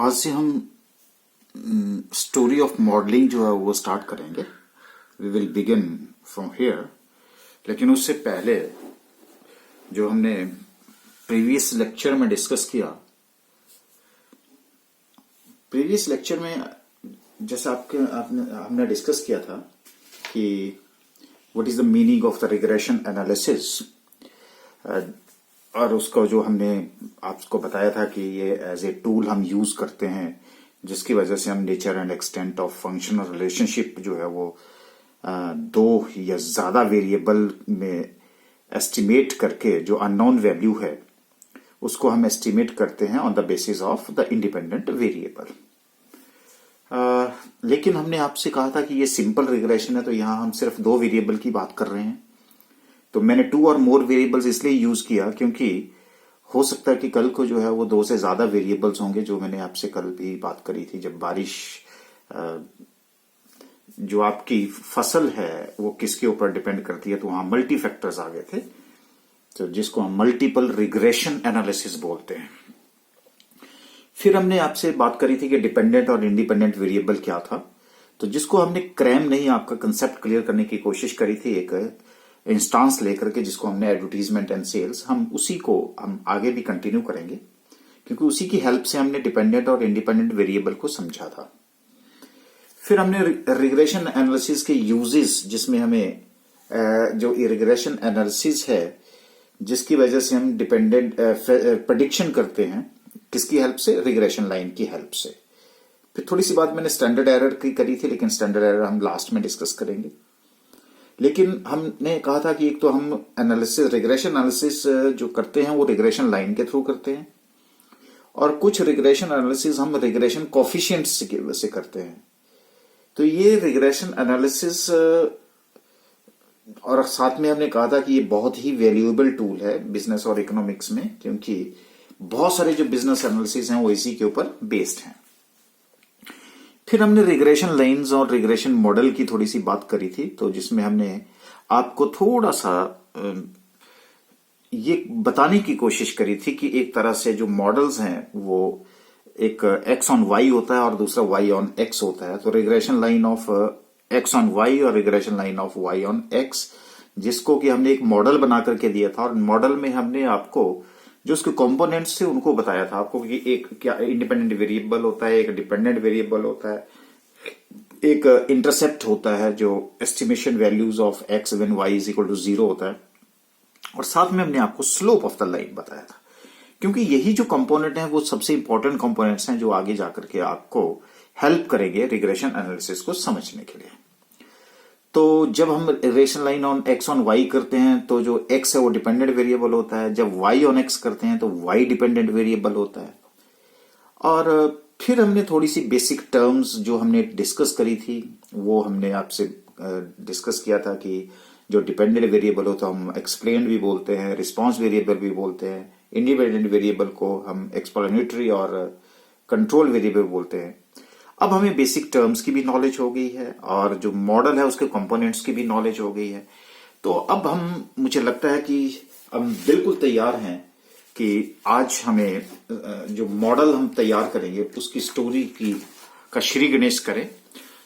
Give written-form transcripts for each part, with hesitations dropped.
आज से हम स्टोरी ऑफ मॉडलिंग जो है वो स्टार्ट करेंगे। We will begin from here. लेकिन उससे पहले जो हमने प्रीवियस लेक्चर में डिस्कस किया, प्रीवियस लेक्चर में जैसा हमने डिस्कस किया था कि what is the meaning of the regression analysis, और उसका जो हमने आपको बताया था कि ये एज ए टूल हम यूज करते हैं जिसकी वजह से हम nature and extent of functional relationship जो है वो दो या ज्यादा वेरिएबल में एस्टिमेट करके जो अननोन वैल्यू है उसको हम एस्टिमेट करते हैं on the basis of the independent variable. लेकिन हमने आपसे कहा था कि ये सिंपल रिग्रेशन है, तो यहां हम सिर्फ दो वेरिएबल की बात कर रहे हैं। तो मैंने टू और मोर वेरिएबल्स इसलिए यूज किया क्योंकि हो सकता है कि कल को जो है वो दो से ज्यादा वेरिएबल्स होंगे, जो मैंने आपसे कल भी बात करी थी। जब बारिश जो आपकी फसल है वो किसके ऊपर डिपेंड करती है, तो वहां मल्टी फैक्टर्स आ गए थे, तो जिसको हम मल्टीपल रिग्रेशन एनालिसिस बोलते हैं। फिर हमने आपसे बात करी थी कि डिपेंडेंट और इंडिपेंडेंट वेरिएबल क्या था, तो जिसको हमने क्रैम नहीं आपका कंसेप्ट क्लियर करने की कोशिश करी थी एक इंस्टांस लेकर के, जिसको हमने एडवर्टीजमेंट एंड सेल्स, हम उसी को हम आगे भी कंटिन्यू करेंगे क्योंकि उसी की हेल्प से हमने डिपेंडेंट और इंडिपेंडेंट वेरिएबल को समझा था। फिर हमने रिग्रेशन एनालिसिस के यूजेस, जिसमें हमें जो रिग्रेशन एनालिसिस है जिसकी वजह से हम डिपेंडेंट प्रेडिक्शन करते हैं, किसकी हेल्प से, रिग्रेशन लाइन की हेल्प से। फिर थोड़ी सी बात मैंने स्टैंडर्ड एरर की करी थी, लेकिन स्टैंडर्ड एरर हम लास्ट में डिस्कस करेंगे। लेकिन हमने कहा था कि एक तो हम एनालिसिस, रिग्रेशन एनालिसिस जो करते हैं वो रिग्रेशन लाइन के थ्रू करते हैं, और कुछ रिग्रेशन एनालिसिस हम रिग्रेशन कोफिशिएंट्स से करते हैं। तो ये रिग्रेशन एनालिसिस, और साथ में हमने कहा था कि ये बहुत ही वैल्यूएबल टूल है बिजनेस और इकोनॉमिक्स में, क्योंकि बहुत सारे जो बिजनेस एनालिसिस हैं वो इसी के ऊपर बेस्ड हैं। फिर हमने रिग्रेशन लाइंस और रिग्रेशन मॉडल की थोड़ी सी बात करी थी, तो जिसमें हमने आपको थोड़ा सा ये बताने की कोशिश करी थी कि एक तरह से जो मॉडल्स हैं वो एक एक्स ऑन वाई होता है और दूसरा वाई ऑन एक्स होता है। तो regression line of x on y और regression line of y on x, जिसको कि हमने एक मॉडल बना करके दिया था, और मॉडल में हमने आपको जो उसके कंपोनेंट्स थे उनको बताया था आपको कि एक क्या इंडिपेंडेंट वेरिएबल होता है, एक डिपेंडेंट वेरिएबल होता है, एक इंटरसेप्ट होता है जो estimation values of x when y is equal to 0 होता है, और साथ में हमने आपको स्लोप ऑफ द लाइन बताया था। क्योंकि यही जो कंपोनेंट है वो सबसे इंपॉर्टेंट कंपोनेंट्स हैं जो आगे जाकर के आपको हेल्प करेंगे रिग्रेशन एनालिसिस को समझने के लिए। तो जब हम regression line on x on y करते हैं तो जो एक्स है वो डिपेंडेंट वेरिएबल होता है, जब वाई ऑन एक्स करते हैं तो वाई डिपेंडेंट वेरिएबल होता है। और फिर हमने थोड़ी सी बेसिक टर्म्स जो हमने डिस्कस करी थी वो हमने आपसे डिस्कस किया था कि जो डिपेंडेंट वेरिएबल होता है हम एक्सप्लेन भी बोलते हैं, रिस्पॉन्स वेरिएबल भी बोलते हैं, इंडिपेंडेंट वेरिएबल को हम एक्सप्लेनेटरी और कंट्रोल वेरिएबल बोलते हैं। अब हमें बेसिक टर्म्स की भी नॉलेज हो गई है और जो मॉडल है उसके कंपोनेंट्स की भी नॉलेज हो गई है। तो अब मुझे लगता है कि हम बिल्कुल तैयार हैं कि आज हमें जो मॉडल हम तैयार करेंगे उसकी स्टोरी का श्री गणेश करें।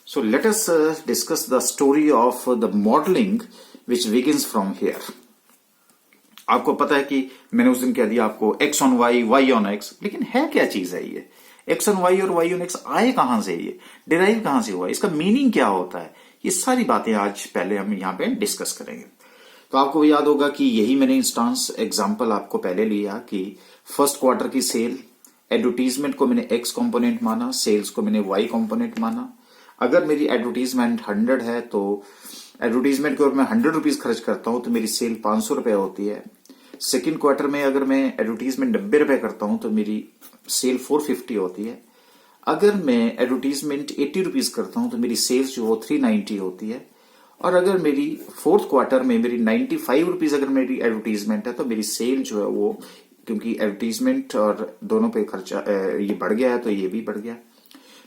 So let us discuss the story of the modelling which begins from here. आपको पता है कि मैंने उस दिन कह दिया आपको x on y, y on x, लेकिन है क्या चीज है ये एक्स ऑन वाई और वाई ऑन एक्स? आए कहां से, ये डिराइव कहां से हुआ, इसका मीनिंग क्या होता है, ये सारी बातें आज पहले हम यहां पे डिस्कस करेंगे। तो आपको याद होगा कि यही मैंने इंस्टांस एग्जांपल आपको पहले लिया कि फर्स्ट क्वार्टर की सेल, एडवर्टीजमेंट को मैंने एक्स कंपोनेंट माना, सेल्स को मैंने वाई कंपोनेंट माना। अगर मेरी एडवर्टीजमेंट 100 है तो एडवर्टीजमेंट के ऊपर मैं 100 रुपीज खर्च करता हूं तो मेरी सेल 500 रुपए होती है। सेकेंड क्वार्टर में अगर मैं एडवर्टीजमेंट 90 रुपए करता हूं तो मेरी सेल 450 होती है। अगर मैं एडवर्टीजमेंट 80 रुपीज करता हूं तो मेरी सेल्स जो वो 390 होती है। और अगर मेरी फोर्थ क्वार्टर में मेरी 95 रुपीज अगर मेरी एडवर्टीजमेंट है तो मेरी सेल जो है वो, क्योंकि एडवर्टीजमेंट और दोनों पे खर्चा ये बढ़ गया है तो ये भी बढ़ गया।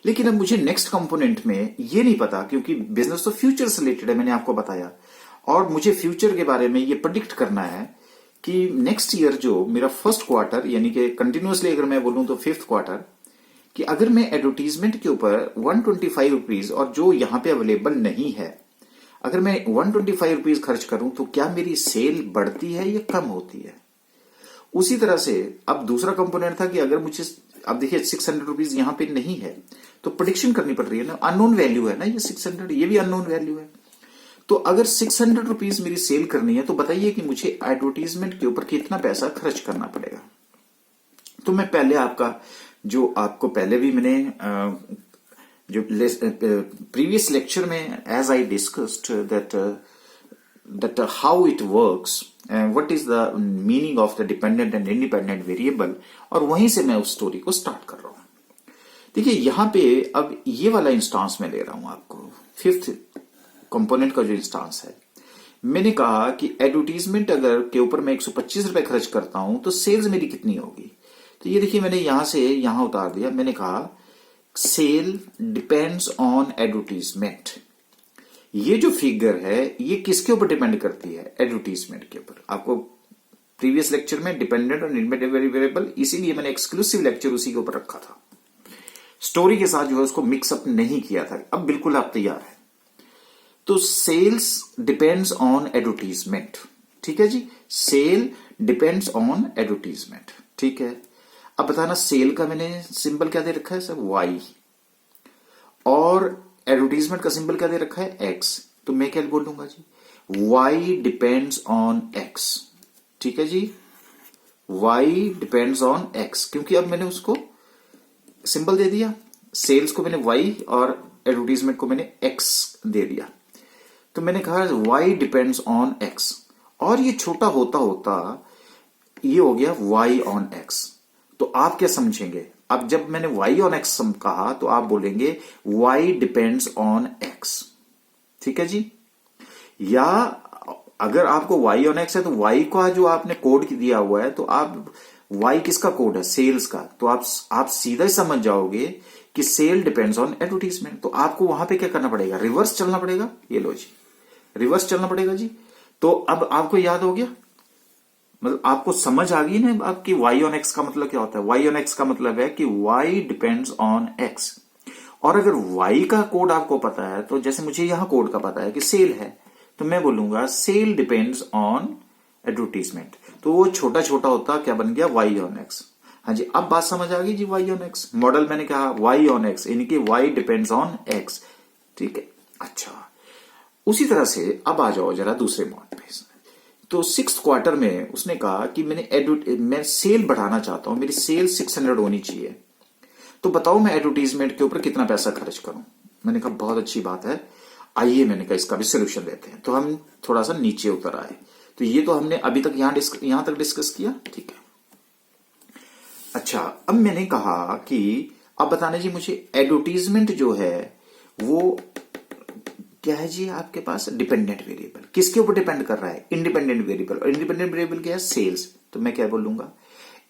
लेकिन अब मुझे नेक्स्ट कंपोनेंट में ये नहीं पता, क्योंकि बिजनेस तो फ्यूचर से रिलेटेड है, मैंने आपको बताया, और मुझे फ्यूचर के बारे में ये प्रेडिक्ट करना है कि नेक्स्ट ईयर जो मेरा फर्स्ट क्वार्टर, यानी कि कंटिन्यूअसली अगर मैं बोलूं तो फिफ्थ क्वार्टर, कि अगर मैं एडवर्टीजमेंट के ऊपर 125 रुपीज और जो यहां पे अवेलेबल नहीं है, अगर मैं 125 रुपीज खर्च करूं तो क्या मेरी सेल बढ़ती है या कम होती है। उसी तरह से अब दूसरा कंपोनेंट था कि अगर मुझे, अब देखिए 600 रुपीज यहां पे नहीं है तो प्रेडिक्शन करनी पड़ रही है ना, अननोन वैल्यू है ना ये 600, ये भी अननोन वैल्यू है। तो अगर 600 रुपीज मेरी सेल करनी है तो बताइए कि मुझे एडवर्टीजमेंट के ऊपर कितना पैसा खर्च करना पड़ेगा। तो मैं पहले आपका, जो आपको पहले भी मैंने जो प्रीवियस लेक्चर में as I discussed that how it works and what is the meaning of the dependent and independent variable, और वहीं से मैं उस स्टोरी को स्टार्ट कर रहा हूं। देखिए यहां पे अब ये वाला इंस्टांस मैं ले रहा हूं आपको, फिफ्थ कंपोनेंट का जो इंस्टांस है। मैंने कहा कि एडवर्टीजमेंट अगर के ऊपर मैं 125 रुपए खर्च करता हूं तो सेल्स मेरी कितनी होगी। तो ये देखिए मैंने यहां से यहां उतार दिया, मैंने कहा सेल डिपेंड्स ऑन एडवर्टीजमेंट। ये जो फिगर है ये किसके ऊपर डिपेंड करती है, एडवर्टीजमेंट के ऊपर। आपको प्रीवियस लेक्चर में डिपेंडेंट और इंडिपेंडेंट वेरिएबल, इसीलिए मैंने एक्सक्लूसिव लेक्चर उसी के ऊपर रखा था, स्टोरी के साथ जो है उसको मिक्सअप नहीं किया था। अब बिल्कुल आप तैयार है। तो सेल्स डिपेंड्स ऑन एडवर्टीजमेंट, ठीक है जी, सेल डिपेंड्स ऑन एडवर्टीजमेंट, ठीक है। अब बताना सेल का मैंने सिंबल क्या दे रखा है सर, वाई, और एडवर्टीजमेंट का सिंबल क्या दे रखा है, एक्स। तो मैं क्या बोलूंगा जी, वाई डिपेंड्स ऑन एक्स, ठीक है जी, वाई डिपेंड्स ऑन एक्स, क्योंकि अब मैंने उसको सिंबल दे दिया, सेल्स को मैंने वाई और एडवर्टीजमेंट को मैंने एक्स दे दिया। तो मैंने कहा वाई डिपेंड्स ऑन एक्स, और ये छोटा होता होता ये हो गया वाई ऑन एक्स। तो आप क्या समझेंगे, अब जब मैंने y ऑन x कहा तो आप बोलेंगे y डिपेंड्स ऑन x, ठीक है जी। या अगर आपको y ऑन x है तो y का जो आपने कोड दिया हुआ है, तो आप y किसका कोड है, सेल्स का, तो आप सीधा ही समझ जाओगे कि सेल डिपेंड्स ऑन एडवर्टीजमेंट। तो आपको वहां पे क्या करना पड़ेगा, रिवर्स चलना पड़ेगा। ये लो जी, रिवर्स चलना पड़ेगा जी। तो अब आपको याद हो गया, मतलब आपको समझ आ गई ना आपकी y ऑन x का मतलब क्या होता है। y ऑन x का मतलब है कि y डिपेंड्स ऑन x, और अगर y का कोड आपको पता है, तो जैसे मुझे यहां कोड का पता है कि सेल है, तो मैं बोलूंगा सेल डिपेंड्स ऑन एडवर्टीजमेंट। तो वो छोटा छोटा होता क्या बन गया, y ऑन x। हाँ जी, अब बात समझ आ गई जी, y ऑन x मॉडल मैंने कहा y ऑन x, यानी कि y डिपेंड्स ऑन x, ठीक है। अच्छा, उसी तरह से अब आ जाओ जरा दूसरे मॉडल पे। तो 6th क्वार्टर में उसने कहा कि मैं सेल बढ़ाना चाहता हूं, मेरी सेल 600 होनी चाहिए, तो बताओ मैं एडवर्टीजमेंट के ऊपर कितना पैसा खर्च करूं। मैंने कहा बहुत अच्छी बात है, आइए मैंने कहा इसका भी सोल्यूशन लेते हैं। तो हम थोड़ा सा नीचे उतर आए। तो ये तो हमने अभी तक यहां तक डिस्कस किया, ठीक है। अच्छा, अब मैंने कहा कि अब बताने जी मुझे एडवर्टीजमेंट जो है वो क्या है जी, आपके पास डिपेंडेंट वेरिएबल किसके ऊपर डिपेंड कर रहा है, इंडिपेंडेंट वेरिएबल, और इंडिपेंडेंट वेरिएबल क्या है, सेल्स। तो मैं क्या बोलूंगा,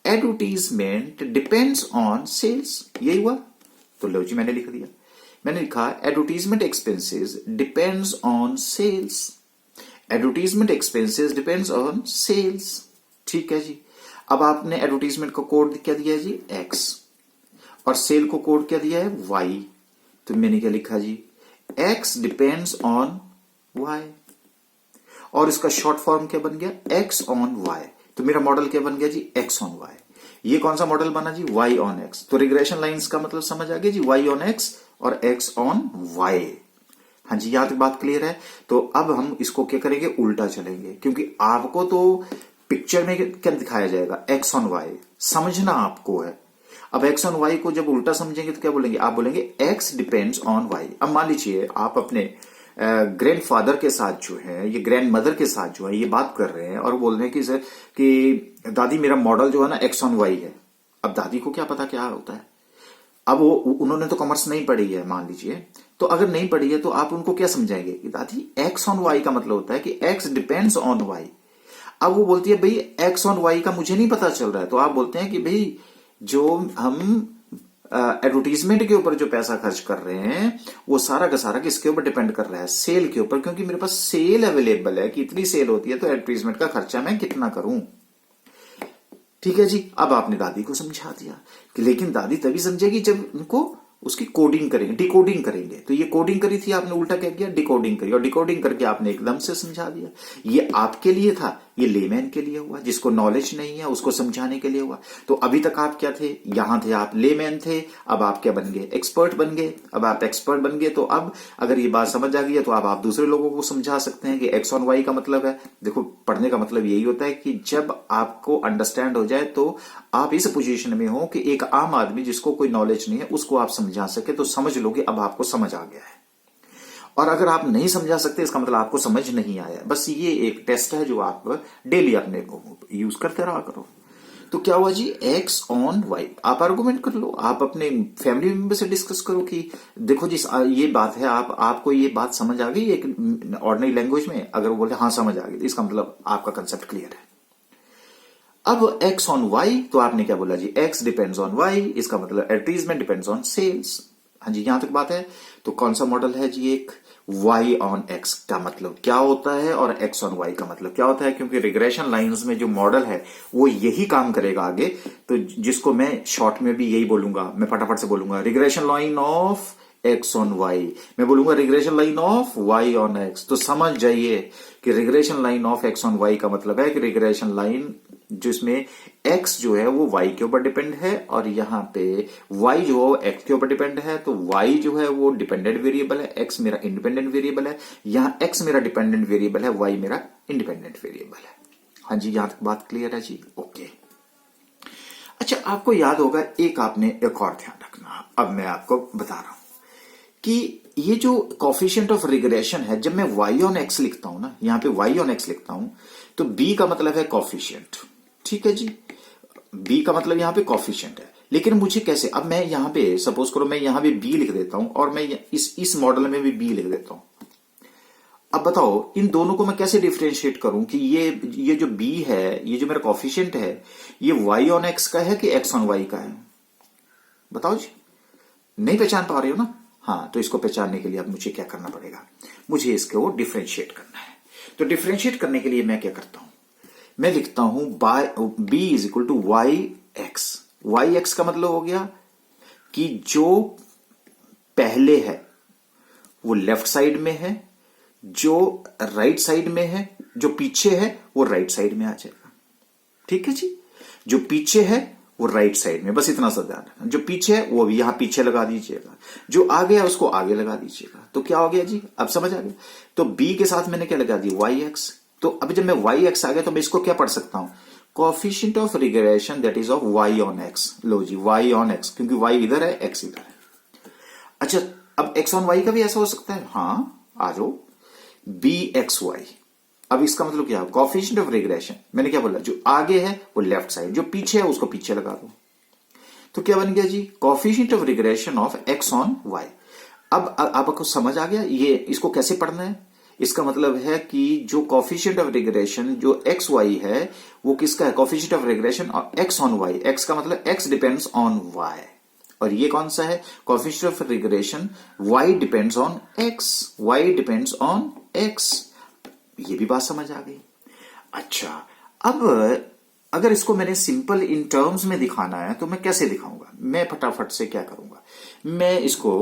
एडवर्टीजमेंट डिपेंड्स ऑन सेल्स, यही हुआ। तो लो जी मैंने लिख दिया, मैंने लिखा advertisement expenses depends on sales, advertisement expenses depends on sales, ठीक है जी। अब आपने एडवर्टीजमेंट को कोड क्या दिया है जी, एक्स, और सेल को कोड क्या दिया है, वाई। तो मैंने क्या लिखा जी, x डिपेंड्स ऑन y, और इसका शॉर्ट फॉर्म क्या बन गया, x ऑन y। तो मेरा मॉडल क्या बन गया जी, x ऑन y। ये कौन सा मॉडल बना जी, y ऑन x। तो रिग्रेशन लाइंस का मतलब समझ आ गया जी, y ऑन x और x ऑन y। हाँ जी, यहां तक बात क्लियर है। तो अब हम इसको क्या करेंगे, उल्टा चलेंगे, क्योंकि आपको तो पिक्चर में क्या दिखाया जाएगा, x ऑन y समझना आपको है। अब x ऑन y को जब उल्टा समझेंगे तो क्या बोलेंगे, आप बोलेंगे x डिपेंड्स ऑन y। अब मान लीजिए आप अपने ग्रैंडफादर के साथ जो है, ये ग्रैंड मदर के साथ जो है ये बात कर रहे हैं, और बोल रहे हैं कि सर कि दादी मेरा मॉडल जो है ना x ऑन y है। अब दादी को क्या पता क्या होता है, अब वो उन्होंने तो कॉमर्स नहीं पढ़ी है मान लीजिए, तो अगर नहीं पढ़ी है तो आप उनको क्या समझाएंगे कि दादी x ऑन y का मतलब होता है कि x डिपेंड्स ऑन y। अब वो बोलती है भाई x ऑन y का मुझे नहीं पता चल रहा है, तो आप बोलते हैं कि भाई जो हम एडवर्टीजमेंट के ऊपर जो पैसा खर्च कर रहे हैं वो सारा का सारा किसके ऊपर डिपेंड कर रहा है, सेल के ऊपर, क्योंकि मेरे पास सेल अवेलेबल है कि इतनी सेल होती है तो एडवर्टीजमेंट का खर्चा मैं कितना करूं। ठीक है जी। अब आपने दादी को समझा दिया कि लेकिन दादी तभी समझेगी जब उनको उसकी कोडिंग करेंगे, डिकोडिंग करेंगे। तो ये कोडिंग करी थी, आपने उल्टा क्या किया, डिकोडिंग करी, और डिकोडिंग करके आपने एकदम से समझा दिया। ये आपके लिए था, ये लेमैन के लिए हुआ, जिसको नॉलेज नहीं है उसको समझाने के लिए हुआ। तो अभी तक आप क्या थे, यहां थे, आप लेमैन थे, अब आप क्या बन गए, एक्सपर्ट बन गए। अब आप एक्सपर्ट बन गए तो अब अगर ये बात समझ आ गई है तो अब आप दूसरे लोगों को समझा सकते हैं कि एक्स ऑन वाई का मतलब है। देखो, पढ़ने का मतलब यही होता है कि जब आपको अंडरस्टैंड हो जाए तो आप इस पोजीशन में हो कि एक आम आदमी जिसको कोई नॉलेज नहीं है उसको आप समझा सके, तो समझ लो कि अब आपको समझ आ गया है। और अगर आप नहीं समझा सकते इसका मतलब आपको समझ नहीं आया। बस ये एक टेस्ट है जो आप डेली अपने को यूज करते रहा करो। तो क्या हुआ जी, एक्स ऑन वाई। आप आर्गुमेंट कर लो, आप अपने फैमिली मेंबर से डिस्कस करो कि देखो जी ये बात है, आपको ये बात समझ आ गई एक ऑर्डिनरी लैंग्वेज में। अगर वो बोले हाँ समझ आ गई तो इसका मतलब आपका कंसेप्ट क्लियर है। अब एक्स ऑन वाई, तो आपने क्या बोला जी, एक्स डिपेंड्स ऑन वाई, इसका मतलब एडवर्टीजमेंट डिपेंड्स ऑन सेल्स। हाँ जी, यहां तक बात है। तो कौन सा मॉडल है जी, एक y ऑन x का मतलब क्या होता है और x ऑन y का मतलब क्या होता है, क्योंकि रिग्रेशन लाइंस में जो मॉडल है वो यही काम करेगा आगे। तो जिसको मैं शॉर्ट में भी यही बोलूंगा, मैं फटाफट से बोलूंगा regression line of x on y, मैं बोलूंगा regression line of y on x। तो समझ जाइए कि regression line of x on y का मतलब है कि रिग्रेशन लाइन जिसमें x जो है वो y के ऊपर डिपेंड है और यहां पे y जो है x के ऊपर डिपेंड है। तो y जो है वो डिपेंडेंट वेरिएबल है, x मेरा इंडिपेंडेंट वेरिएबल है। यहां x मेरा डिपेंडेंट वेरिएबल है, y मेरा इंडिपेंडेंट वेरिएबल है। हाँ जी, यहां तक बात क्लियर है जी, ओके। अच्छा, आपको याद होगा एक आपने एक और ध्यान रखना, अब मैं आपको बता रहा हूं कि ये जो कोफिशिएंट ऑफ रिग्रेशन है, जब मैं y ऑन x लिखता हूं ना, यहां पे y ऑन x लिखता हूं, तो b का मतलब है कोफिशिएंट, ठीक है जी। b का मतलब यहां पे कोफिशिएंट है। लेकिन मुझे कैसे, अब मैं यहां पे सपोज करो मैं यहां पे b लिख देता हूं और मैं इस मॉडल में भी b लिख देता हूं। अब बताओ इन दोनों को मैं कैसे डिफरेंशिएट करूं कि ये जो b है, ये जो मेरा कोफिशिएंट है, ये y ऑन x का है कि x ऑन y का है, बताओ जी। नहीं पहचान पा रहे हो ना? हाँ, तो इसको पहचानने के लिए अब मुझे क्या करना पड़ेगा, मुझे इसको डिफरेंशिएट करना है। तो डिफरेंशिएट करने के लिए मैं क्या करता हूं, मैं लिखता हूं b is equal to y x. Y x का मतलब हो गया कि जो पहले है वो लेफ्ट साइड में है, जो राइट साइड में है, जो पीछे है वो राइट साइड में आ जाएगा, ठीक है जी। जो पीछे है वो राइट साइड में, बस इतना सा ध्यान रखना। जो पीछे है वो भी यहां पीछे लगा दीजिएगा, जो आगे है उसको आगे लगा दीजिएगा। तो क्या हो गया जी, अब समझ आ गया। तो b के साथ मैंने क्या लगा दी, वाई एक्स। तो अब जब मैं वाई एक्स आ गया तो मैं इसको क्या पढ़ सकता हूं, coefficient of regression that is of y on x. लो जी, वाई ऑन एक्स, क्योंकि वाई इधर है, एक्स इधर है। अच्छा, अब एक्स ऑन वाई का भी ऐसा हो सकता है, हाँ आ जाओ, बी एक्स वाई। अब इसका मतलब क्या है, कोफिशिएंट ऑफ रिग्रेशन, मैंने क्या बोला, जो आगे है वो लेफ्ट साइड, जो पीछे है उसको पीछे लगा दो। तो क्या बन गया जी, coefficient of regression of x on y. अब आपको समझ आ गया ये इसको कैसे पढ़ना है। इसका मतलब है कि जो कोफिशिएंट ऑफ रिग्रेशन जो एक्स वाई है वो किसका है, coefficient of regression x on y. X का मतलब एक्स डिपेंड्स ऑन वाई, और ये कौन सा है, coefficient of regression y depends on x, y depends on x. ये भी बात समझ आ गई। अच्छा, अब अगर इसको मैंने सिंपल इन टर्म्स में दिखाना है तो मैं कैसे दिखाऊंगा, मैं फटाफट से क्या करूंगा, मैं इसको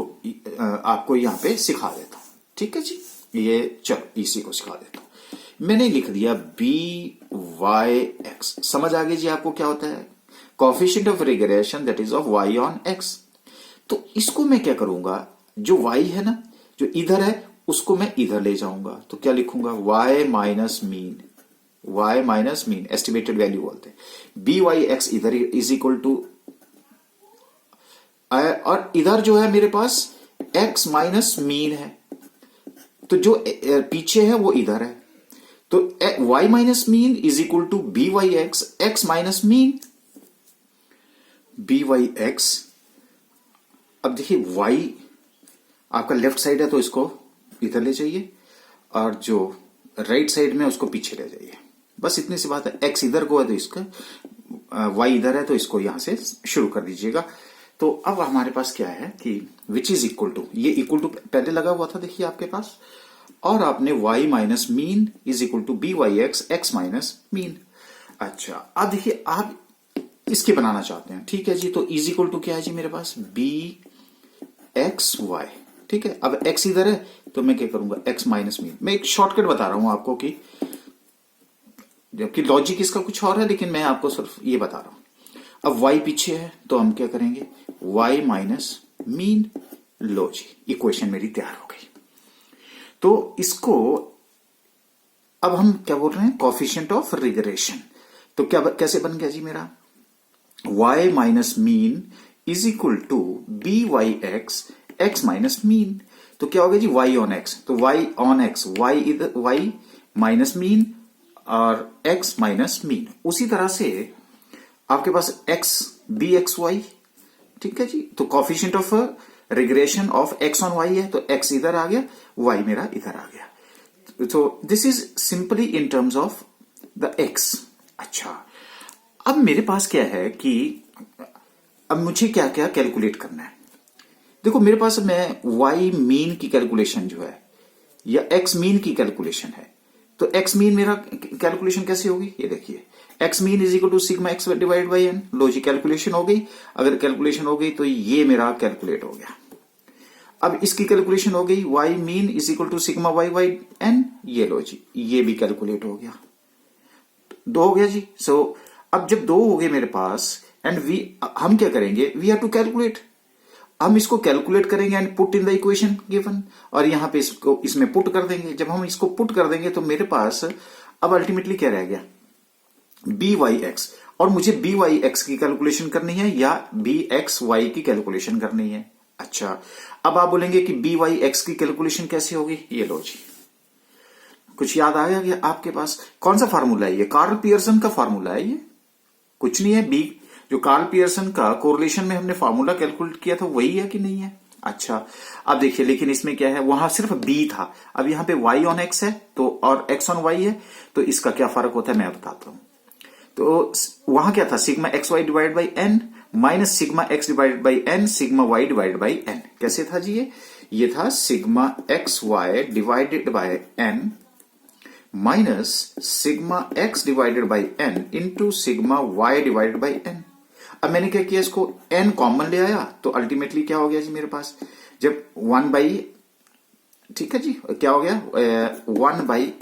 आपको यहां पे सिखा देता हूं, ठीक है जी। ये चलो इसी को सिखा देता हूं। मैंने लिख दिया बी वाई एक्स, समझ आ गई जी आपको क्या होता है, coefficient of regression that is of y on x. तो इसको मैं क्या करूंगा, जो वाई है ना, जो इधर है उसको मैं इधर ले जाऊंगा। तो क्या लिखूंगा, y minus mean, y minus mean estimated value बोलते हैं। बी वाई एक्स इधर इज इक्वल टू, और इधर जो है मेरे पास x माइनस मीन है, तो जो पीछे है वो इधर है। तो y minus mean is equal to b y x, x minus mean, b y x. अब देखिए y आपका लेफ्ट साइड है तो इसको इधर ले जाइए, और जो राइट साइड में उसको पीछे ले जाइए, बस इतनी सी बात है। x इधर को है तो इसका, y इधर है तो इसको यहां से शुरू कर दीजिएगा। तो अब हमारे पास क्या है कि विच इज इक्वल टू, ये इक्वल टू पहले लगा हुआ था देखिए आपके पास, और आपने y minus mean is equal to b y x, x minus mean. अच्छा, अब देखिए आप इसके बनाना चाहते हैं, ठीक है जी। तो इज इक्वल टू क्या है जी मेरे पास, बी एक्स वाई, ठीक है। अब x इधर है तो मैं क्या करूंगा, x माइनस मीन। मैं एक शॉर्टकट बता रहा हूं आपको कि जबकि लॉजिक इसका कुछ और है, लेकिन मैं आपको सिर्फ ये बता रहा हूं। अब y पीछे है तो हम क्या करेंगे, y माइनस मीन। लो जी, इक्वेशन मेरी तैयार हो गई। तो इसको अब हम क्या बोल रहे हैं, कॉफिशिएंट ऑफ रिग्रेशन। तो क्या कैसे बन गया जी मेरा, y minus mean is equal to b y x, x minus mean. तो क्या हो गया जी, y ऑन x, तो y ऑन x, y इधर y माइनस मीन और x माइनस मीन। उसी तरह से आपके पास x बी एक्स वाई, ठीक है जी। तो coefficient of regression of x on y है, तो x इधर आ गया, y मेरा इधर आ गया। तो this is simply in terms of the x। अच्छा, अब मेरे पास क्या है कि अब मुझे क्या क्या कैलकुलेट करना है। देखो मेरे पास मैं y मीन की कैलकुलेशन जो है या x मीन की कैलकुलेशन है, तो x मीन मेरा कैलकुलेशन कैसे होगी, ये देखिए, x mean is equal to sigma x divide by n। लो जी, कैलकुलेशन हो गई। अगर कैलकुलेशन हो गई तो ये मेरा कैलकुलेट हो गया। अब इसकी कैलकुलेशन हो गई, y mean is equal to sigma y by n। ये लो जी, ये भी कैलकुलेट हो गया। दो हो गया जी। सो अब जब दो हो गए मेरे पास, एंड हम क्या करेंगे, वी हैव टू कैलकुलेट। हम इसको कैलकुलेट करेंगे and put in the equation given, और यहां पे इसको इसमें पुट कर देंगे। जब हम इसको पुट कर देंगे तो मेरे पास अब अल्टीमेटली क्या रह गया, बी वाई एक्स। और मुझे बी वाई एक्स की कैलकुलेशन करनी है या बी एक्स वाई की कैलकुलेशन करनी है। अच्छा, अब आप बोलेंगे कि बी वाई एक्स की कैलकुलेशन कैसे होगी, ये लो जी, कुछ याद आ गया आपके पास, कौन सा फार्मूला है ये, कार्ल पियर्सन का फार्मूला है ये, कुछ नहीं है। बी जो कार्ल पियर्सन का कोरिलेशन में हमने फार्मूला कैलकुलेट किया था वही है कि नहीं है। अच्छा, अब देखिए, लेकिन इसमें क्या है, वहां सिर्फ बी था, अब यहां पे y ऑन x है तो और x ऑन y है, तो इसका क्या फर्क होता है मैं बताता हूं। तो वहां क्या था, sigma x y divide by n minus sigma x divide by n sigma y divide by n. कैसे था जी ये था sigma x y divided by n minus sigma x divided by n into sigma y divided by n. अब मैंने क्या किया, इसको n कॉमन ले आया, तो अल्टीमेटली क्या हो गया जी मेरे पास, जब 1 बाई, ठीक है जी, क्या हो गया 1 बाई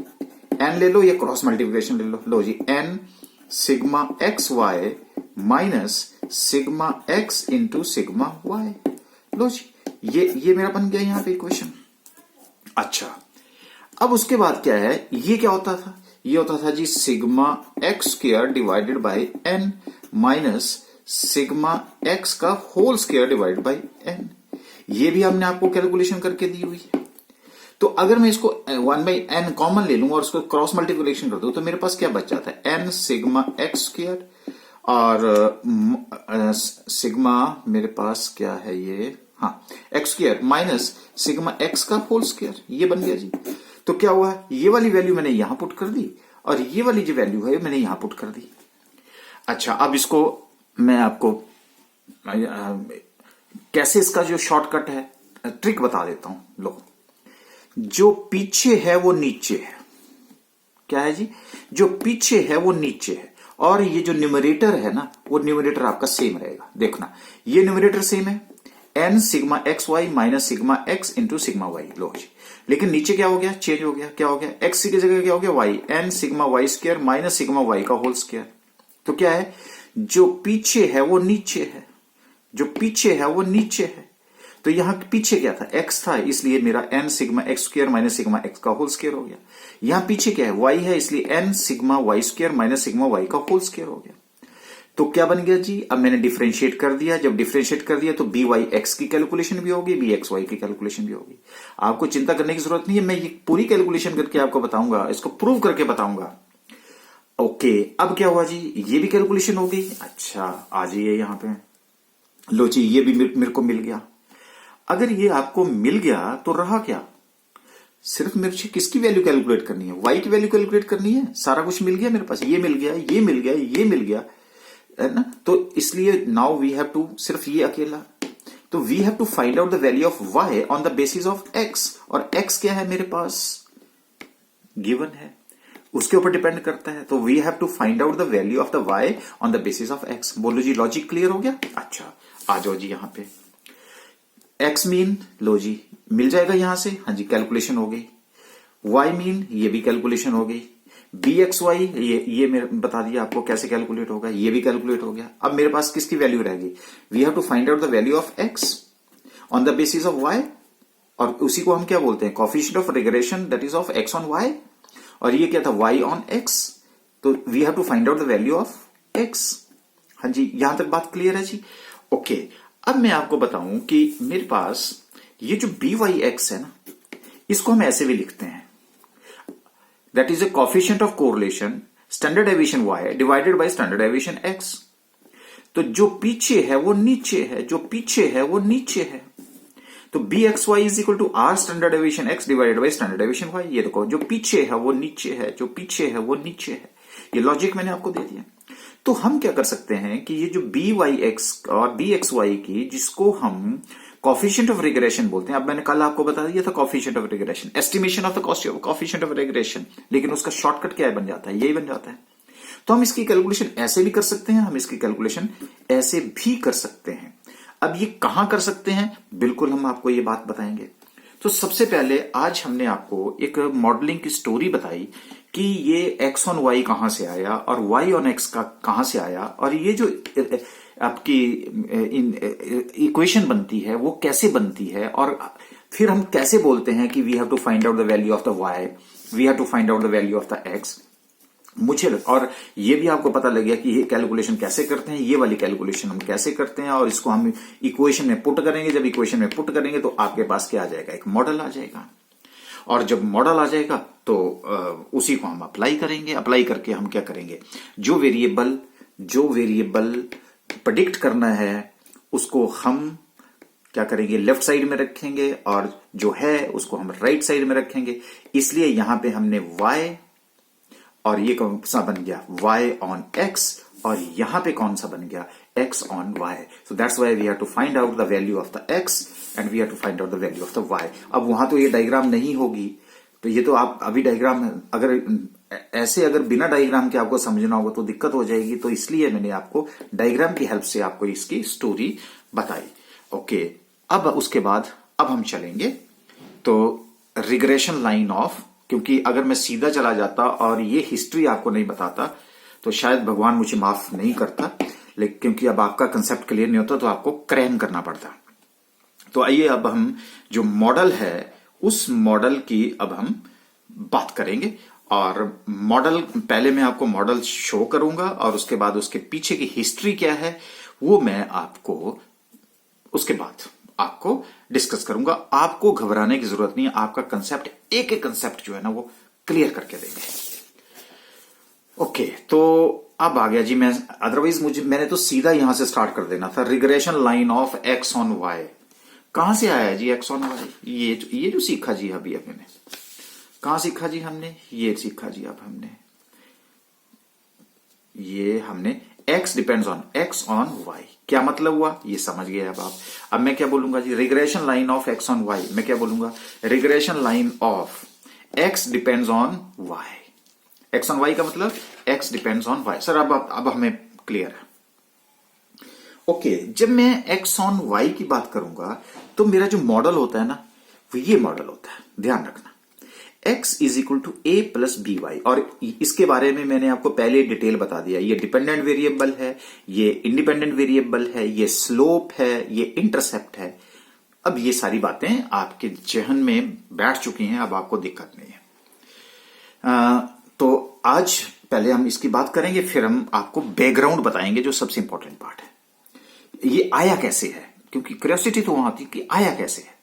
n ले लो या क्रॉस मल्टीप्लिकेशन ले लो जी, n sigma x y minus sigma x into sigma y. लो जी, ये मेरा बन गया यहां पे इक्वेशन। अच्छा, अब उसके बाद क्या है, ये क्या होता था, ये होता था जी sigma x square divided by n minus sigma x का whole square divide by n. ये भी हमने आपको कैलकुलेशन करके दी हुई है। तो अगर मैं इसको 1 बाई एन कॉमन ले लूं और उसको क्रॉस मल्टीप्लिकेशन कर दूं तो मेरे पास क्या बच जाता है, एन सिग्मा एक्स स्क्वायर और सिग्मा मेरे पास क्या है ये, हाँ x square minus sigma x का होल स्क्वायर। ये बन गया जी। तो क्या हुआ, ये वाली वैल्यू मैंने यहां पुट कर दी और ये वाली जो वैल्यू है मैंने यहां पुट कर दी। अच्छा, अब इसको मैं आपको कैसे इसका जो शॉर्टकट है, ट्रिक बता देता हूं। लो, जो पीछे है वो नीचे है, क्या है जी, जो पीछे है वो नीचे है, और ये जो न्यूमरेटर है ना, वो न्यूमरेटर आपका सेम रहेगा। देखना, ये न्यूमरेटर सेम है, n sigma x y minus sigma x into sigma y. लो जी, लेकिन नीचे क्या हो गया, चेंज हो गया, क्या हो गया, एक्स की जगह क्या हो गया y, n sigma y square minus sigma y का होल स्क्वायर। तो क्या है, जो पीछे है वो नीचे है, जो पीछे है वो नीचे है। तो यहां पीछे क्या था, x था, इसलिए मेरा n sigma x square minus sigma x का होल स्क्वायर हो गया। यहां पीछे क्या है, y है, इसलिए n sigma y square minus sigma y का होल स्क्वायर हो गया। तो क्या बन गया जी, अब मैंने डिफरेंशिएट कर दिया। जब डिफरेंशिएट कर दिया तो बी वाई एक्स की कैलकुलेशन भी होगी, बी एक्स वाई की कैलकुलेशन भी होगी। आपको चिंता करने की जरूरत नहीं है, मैं ये पूरी कैलकुलेशन करके आपको बताऊंगा, इसको प्रूव करके बताऊंगा। ओके, अब क्या हुआ जी, ये भी कैलकुलेशन हो गई। अच्छा, आ जाइए यहां पे, लो जी, ये भी मेरे को मिल गया। अगर ये आपको मिल गया तो रहा क्या, सिर्फ मेरे से किसकी वैल्यू कैलकुलेट करनी है, y की वैल्यू कैलकुलेट करनी है। सारा कुछ मिल गया मेरे पास, ये मिल गया, ये मिल गया, ये मिल गया, है ना। तो इसलिए नाउ वी हैव टू, सिर्फ ये अकेला, तो we have to find out the value of y on the basis of x, और x क्या है मेरे पास, गिवन है। उसके ऊपर डिपेंड करता है। तो we have to find out the value of the y on the basis of x. बोलो जी, लॉजिक क्लियर हो गया? अच्छा, आ जाओ जी यहां पे। एक्स मीन लो जी मिल जाएगा यहां से, हाँ जी कैलकुलेशन हो गई। वाई मीन ये भी कैलकुलेशन हो गई। बी एक्स वाई ये मैं बता दिया आपको कैसे कैलकुलेट होगा, ये भी कैलकुलेट हो गया। अब मेरे पास किसकी वैल्यू रहेगी? We have to find out the value of x on the basis of y, और उसी को हम क्या बोलते हैं? Coefficient of regression that is of x on y. और ये क्या था? Y on x. तो we have to find out the value of x. हाँ जी, यहां तक बात क्लियर है जी? ओके, अब मैं आपको बताऊं कि मेरे पास ये जो बी वाई एक्स है ना, इसको हम ऐसे भी लिखते हैं, that is a coefficient of correlation standard deviation y divided by standard deviation x. तो जो पीछे है वो नीचे है, जो पीछे है वो नीचे है। तो b x y is equal to r standard deviation x divided by standard deviation y. ये देखो, जो पीछे है वो नीचे है, जो पीछे है वो नीचे है। ये लॉजिक मैंने आपको दे दिया। तो हम क्या कर सकते हैं कि ये जो बी वाई एक्स और बी एक्स वाई की, जिसको हम कोएफिशिएंट ऑफ रिग्रेशन बोलते हैं, अब मैंने कल आपको बता दिया था coefficient of regression, estimation of the coefficient of regression, लेकिन उसका शॉर्टकट क्या बन जाता है? यही बन जाता है। तो हम इसकी कैलकुलेशन ऐसे भी कर सकते हैं, हम इसकी कैलकुलेशन ऐसे भी कर सकते हैं। अब ये कहां कर सकते हैं, बिल्कुल हम आपको ये बात बताएंगे। तो सबसे पहले आज हमने आपको एक मॉडलिंग की स्टोरी बताई कि ये एक्स ऑन वाई कहां से आया और वाई ऑन एक्स का कहां से आया, और ये जो आपकी इक्वेशन बनती है वो कैसे बनती है, और फिर हम कैसे बोलते हैं कि we have to find out the value of the y, we have to find out the value of the x. और ये भी आपको पता लग गया कि ये कैलकुलेशन कैसे करते हैं, ये वाली कैलकुलेशन हम कैसे करते हैं, और इसको हम इक्वेशन में पुट करेंगे। जब इक्वेशन में पुट करेंगे तो आपके पास क्या आ जाएगा? एक मॉडल आ जाएगा। और जब मॉडल आ जाएगा तो उसी को हम अप्लाई करेंगे। अप्लाई करके हम क्या करेंगे? जो वेरिएबल प्रेडिक्ट करना है उसको हम क्या करेंगे? लेफ्ट साइड में रखेंगे, और जो है उसको हम राइट साइड में रखेंगे। इसलिए यहां पे हमने y, और ये कौन सा बन गया? y ऑन x, और यहां पे कौन सा बन गया? x on y। So that's why we have to find out the value of the x and we have to find out the value of the y। अब वहां तो ये डायग्राम नहीं होगी, तो ये तो आप अभी डायग्राम, अगर बिना डायग्राम के आपको समझना होगा तो दिक्कत हो जाएगी। तो इसलिए मैंने आपको डायग्राम की हेल्प से आपको इसकी स्टोरी बताई। ओके, अब उसके बाद अब हम चलेंगे तो रिग्रेशन लाइन ऑफ, क्योंकि अगर मैं सीधा चला जाता और ये हिस्ट्री आपको नहीं बताता तो शायद भगवान मुझे माफ नहीं करता, लेकिन क्योंकि अब आपका कंसेप्ट क्लियर नहीं होता तो आपको क्रैम करना पड़ता। तो आइए अब हम जो मॉडल है उस मॉडल की अब हम बात करेंगे। और मॉडल, पहले मैं आपको मॉडल शो करूंगा और उसके बाद उसके पीछे की हिस्ट्री क्या है वो मैं आपको उसके बाद आपको डिस्कस करूंगा। आपको घबराने की जरूरत नहीं है, आपका कंसेप्ट एक एक कंसेप्ट जो है ना वो क्लियर करके देंगे। ओके, तो अब आ गया जी। मैंने तो सीधा यहां से स्टार्ट कर देना था। Regression line of x on y कहां से आया जी? एक्स ऑन वाई ये जो सीखा जी अभी हमने, कहां सीखा जी हमने? ये सीखा जी अब हमने x depends on x on y। क्या मतलब हुआ ये समझ गए अब आप। अब मैं क्या बोलूंगा जी? Regression line of x on y, मैं क्या बोलूंगा? Regression line of x depends on y। x on y का मतलब x depends on y। Sir अब हमें क्लियर है। ओके, जब मैं x ऑन y की बात करूंगा तो मेरा जो मॉडल होता है ना वो ये मॉडल होता है, ध्यान रखना। x is equal to a plus b y, और इसके बारे में मैंने आपको पहले डिटेल बता दिया। ये डिपेंडेंट वेरिएबल है, ये इंडिपेंडेंट वेरिएबल है, ये स्लोप है, ये इंटरसेप्ट है। अब ये सारी बातें आपके जहन में बैठ चुकी हैं, अब आपको दिक्कत नहीं है। तो आज पहले हम इसकी बात करेंगे, फिर हम आपको बैकग्राउंड बताएंगे जो सबसे इंपॉर्टेंट पार्ट है। ये आया कैसे है, क्योंकि क्यूरियोसिटी तो वहां थी कि आया कैसे है।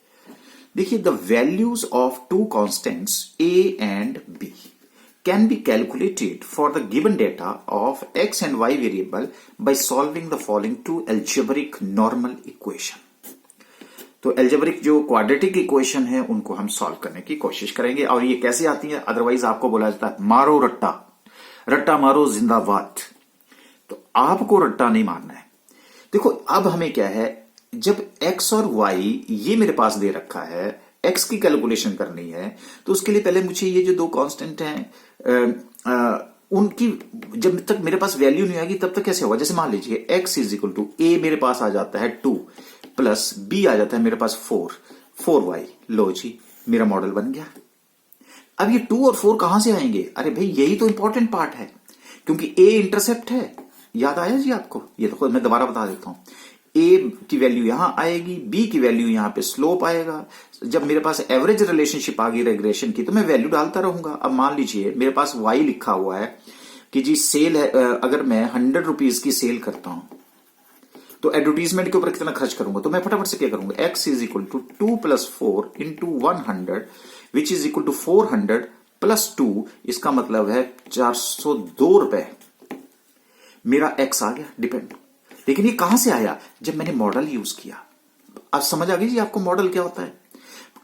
देखिए, the values of two constants a and b can be calculated for the given data of x and y variable by solving the following two algebraic normal equation. तो एल्जेब्रिक जो क्वाड्रेटिक इक्वेशन है उनको हम solve करने की कोशिश करेंगे। और ये कैसे आती है? अदरवाइज आपको बोला जाता है मारो रट्टा, रट्टा मारो जिंदाबाद। तो आपको रट्टा नहीं मारना है। देखो, अब हमें क्या है, जब x और y ये मेरे पास दे रखा है, एक्स की कैलकुलेशन करनी है तो उसके लिए पहले मुझे ये जो दो कांस्टेंट हैं उनकी जब तक मेरे पास वैल्यू नहीं आएगी तब तक कैसे होगा। जैसे मान लीजिए x इज इक्वल टू ए मेरे पास आ जाता है 2 प्लस बी आ जाता है मेरे पास 4y। लो जी, मेरा मॉडल बन गया। अब ये 2 और 4 कहां से आएंगे? अरे भाई यही तो इंपॉर्टेंट पार्ट है, क्योंकि a इंटरसेप्ट है। याद आया जी आपको? ये तो मैं दोबारा बता देता हूं। a की वैल्यू यहां आएगी, b की वैल्यू यहां पे स्लोप आएगा। जब मेरे पास एवरेज रिलेशनशिप आ गई रेग्रेशन की तो मैं वैल्यू डालता रहूंगा। अब मान लीजिए मेरे पास y लिखा हुआ है कि जी सेल है, अगर मैं 100 रुपीज की सेल करता हूं तो एडवर्टीजमेंट के ऊपर कितना खर्च करूंगा, तो मैं फटाफट से क्या करूंगा, x is equal to 2 plus 4 into 100 which is equal to 400 plus 2। इसका मतलब है 402 रुपए मेरा x आ गया डिपेंड। लेकिन ये कहां से आया? जब मैंने मॉडल यूज किया। अब समझ आ गई जी आपको मॉडल क्या होता है?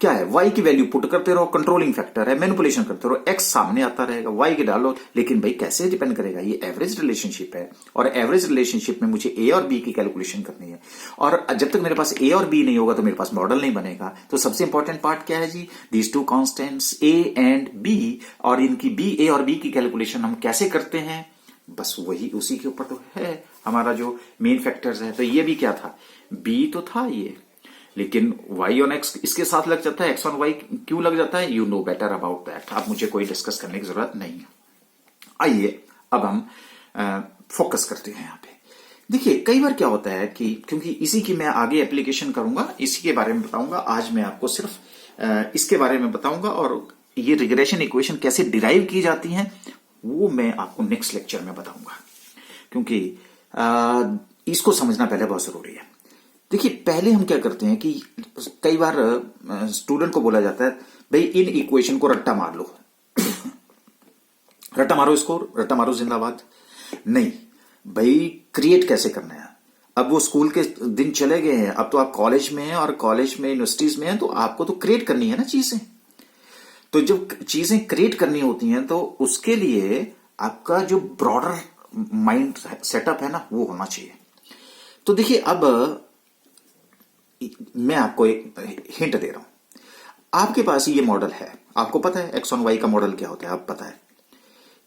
क्या है, y की वैल्यू पुट करते रहो, कंट्रोलिंग फैक्टर है, मैनिपुलेशन करते रहो, x सामने आता रहेगा, y के डालो। लेकिन भाई कैसे डिपेंड करेगा? ये एवरेज रिलेशनशिप है और एवरेज रिलेशनशिप में मुझे a और b की कैलकुलेशन करनी है, और जब तक मेरे पास a और b नहीं होगा तो मेरे पास मॉडल नहीं बनेगा। तो सबसे इंपॉर्टेंट पार्ट क्या है जी? These two constants a and b, और इनकी a और b की कैलकुलेशन हम कैसे करते हैं, बस वही उसी के ऊपर तो है हमारा जो मेन फैक्टर्स है। तो ये भी क्या था, b तो था ये, लेकिन y ऑन x इसके साथ लग जाता है, x ऑन y क्यों लग जाता है? You know better about that. अब मुझे कोई डिस्कस करने की जरूरत नहीं है। आइए अब हम फोकस करते हैं यहाँ पे। देखिए कई बार क्या होता है कि क्योंकि इसी की मैं आगे एप्लीकेशन करूंगा, इसी के बारे में बताऊंगा। आज मैं आपको सिर्फ इसके बारे में बताऊंगा, और ये रिग्रेशन इक्वेशन कैसे डिराइव की जाती हैं वो मैं आपको नेक्स्ट लेक्चर में बताऊंगा, क्योंकि इसको समझना पहले बहुत जरूरी है। देखिए पहले हम क्या करते हैं कि कई बार स्टूडेंट को बोला जाता है भाई इन इक्वेशन को रट्टा मार लो। रट्टा मारो इसको, रट्टा मारो जिंदाबाद। नहीं भाई, क्रिएट कैसे करना है। अब वो स्कूल के दिन चले गए हैं, अब तो आप कॉलेज में हैं, और कॉलेज में यूनिवर्सिटीज में हैं, तो आपको तो क्रिएट करनी है ना चीजें। तो जब चीजें क्रिएट करनी होती हैं तो उसके लिए आपका जो ब्रॉडर माइंड सेटअप है ना वो होना चाहिए। तो देखिए अब मैं आपको एक हिंट दे रहा हूं। आपके पास ये मॉडल है, आपको पता है एक्स ऑन वाई का मॉडल क्या होता है, आप पता है।